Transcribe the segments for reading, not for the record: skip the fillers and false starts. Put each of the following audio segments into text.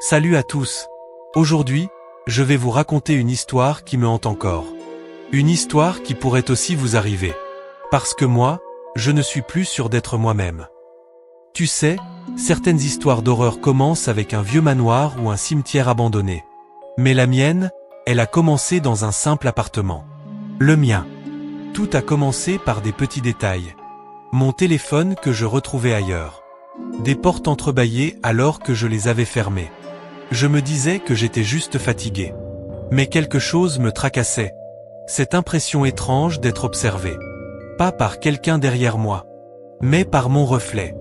Salut à tous. Aujourd'hui, je vais vous raconter une histoire qui me hante encore. Une histoire qui pourrait aussi vous arriver. Parce que moi, je ne suis plus sûr d'être moi-même. Tu sais, certaines histoires d'horreur commencent avec un vieux manoir ou un cimetière abandonné. Mais la mienne, elle a commencé dans un simple appartement. Le mien. Tout a commencé par des petits détails. Mon téléphone que je retrouvais ailleurs. Des portes entrebâillées alors que je les avais fermées. Je me disais que j'étais juste fatigué. Mais quelque chose me tracassait. Cette impression étrange d'être observé. Pas par quelqu'un derrière moi, mais par mon reflet.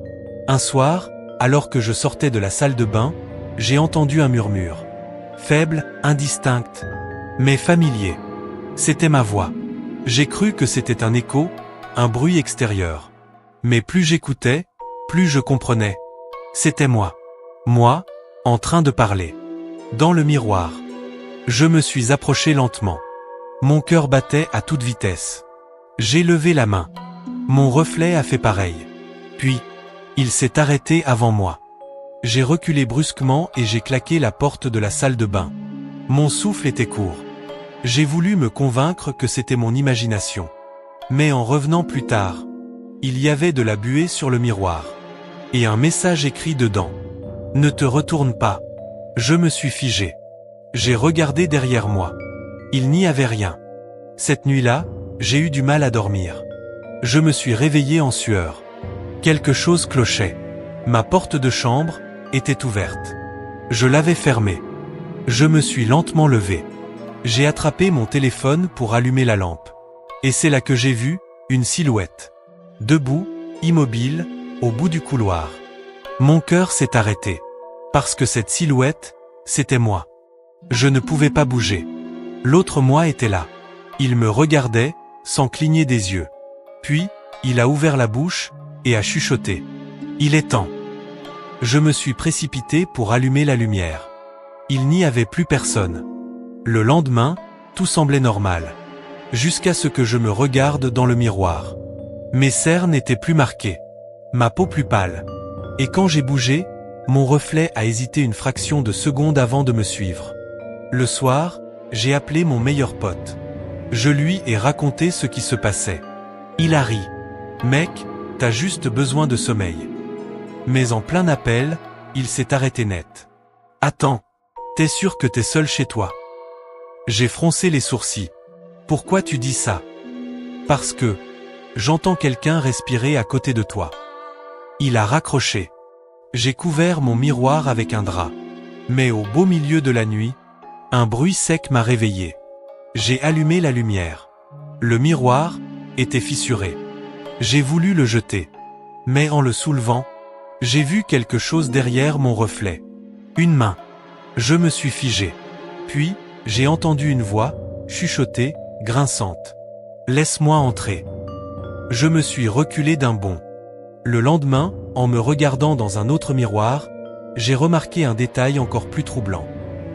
Un soir, alors que je sortais de la salle de bain, j'ai entendu un murmure. Faible, indistinct, mais familier. C'était ma voix. J'ai cru que c'était un écho, un bruit extérieur. Mais plus j'écoutais, plus je comprenais. C'était moi. Moi, en train de parler. Dans le miroir. Je me suis approché lentement. Mon cœur battait à toute vitesse. J'ai levé la main. Mon reflet a fait pareil. Puis, il s'est arrêté avant moi. J'ai reculé brusquement et j'ai claqué la porte de la salle de bain. Mon souffle était court. J'ai voulu me convaincre que c'était mon imagination. Mais en revenant plus tard, il y avait de la buée sur le miroir. Et un message écrit dedans. Ne te retourne pas. Je me suis figé. J'ai regardé derrière moi. Il n'y avait rien. Cette nuit-là, j'ai eu du mal à dormir. Je me suis réveillé en sueur. Quelque chose clochait. Ma porte de chambre était ouverte. Je l'avais fermée. Je me suis lentement levé. J'ai attrapé mon téléphone pour allumer la lampe. Et c'est là que j'ai vu une silhouette. Debout, immobile, au bout du couloir. Mon cœur s'est arrêté. Parce que cette silhouette, c'était moi. Je ne pouvais pas bouger. L'autre moi était là. Il me regardait, sans cligner des yeux. Puis, il a ouvert la bouche, et a chuchoté. Il est temps. Je me suis précipité pour allumer la lumière. Il n'y avait plus personne. Le lendemain, tout semblait normal. Jusqu'à ce que je me regarde dans le miroir. Mes cernes n'étaient plus marquées. Ma peau plus pâle. Et quand j'ai bougé, mon reflet a hésité une fraction de seconde avant de me suivre. Le soir, j'ai appelé mon meilleur pote. Je lui ai raconté ce qui se passait. Il a ri. Mec, t'as juste besoin de sommeil. Mais en plein appel, il s'est arrêté net. Attends, t'es sûr que t'es seul chez toi? J'ai froncé les sourcils. Pourquoi tu dis ça? Parce que j'entends quelqu'un respirer à côté de toi. Il a raccroché. J'ai couvert mon miroir avec un drap. Mais au beau milieu de la nuit, un bruit sec m'a réveillé. J'ai allumé la lumière. Le miroir était fissuré. J'ai voulu le jeter. Mais en le soulevant, j'ai vu quelque chose derrière mon reflet. Une main. Je me suis figé. Puis, j'ai entendu une voix, chuchotée, grinçante. Laisse-moi entrer. Je me suis reculé d'un bond. Le lendemain, en me regardant dans un autre miroir, j'ai remarqué un détail encore plus troublant.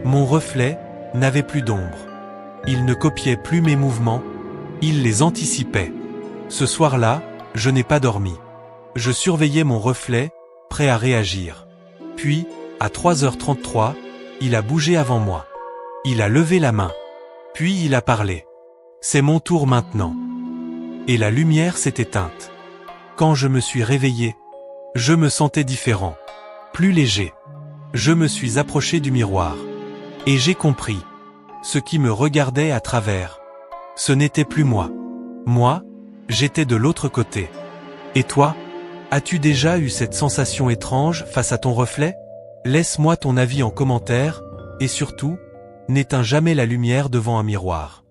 Mon reflet n'avait plus d'ombre. Il ne copiait plus mes mouvements, il les anticipait. Ce soir-là, je n'ai pas dormi. Je surveillais mon reflet, prêt à réagir. Puis, à 3h33, il a bougé avant moi. Il a levé la main. Puis il a parlé. C'est mon tour maintenant. Et la lumière s'est éteinte. Quand je me suis réveillé, je me sentais différent. Plus léger. Je me suis approché du miroir. Et j'ai compris. Ce qui me regardait à travers. Ce n'était plus moi. Moi, j'étais de l'autre côté. Et toi, as-tu déjà eu cette sensation étrange face à ton reflet? Laisse-moi ton avis en commentaire, et surtout, n'éteins jamais la lumière devant un miroir.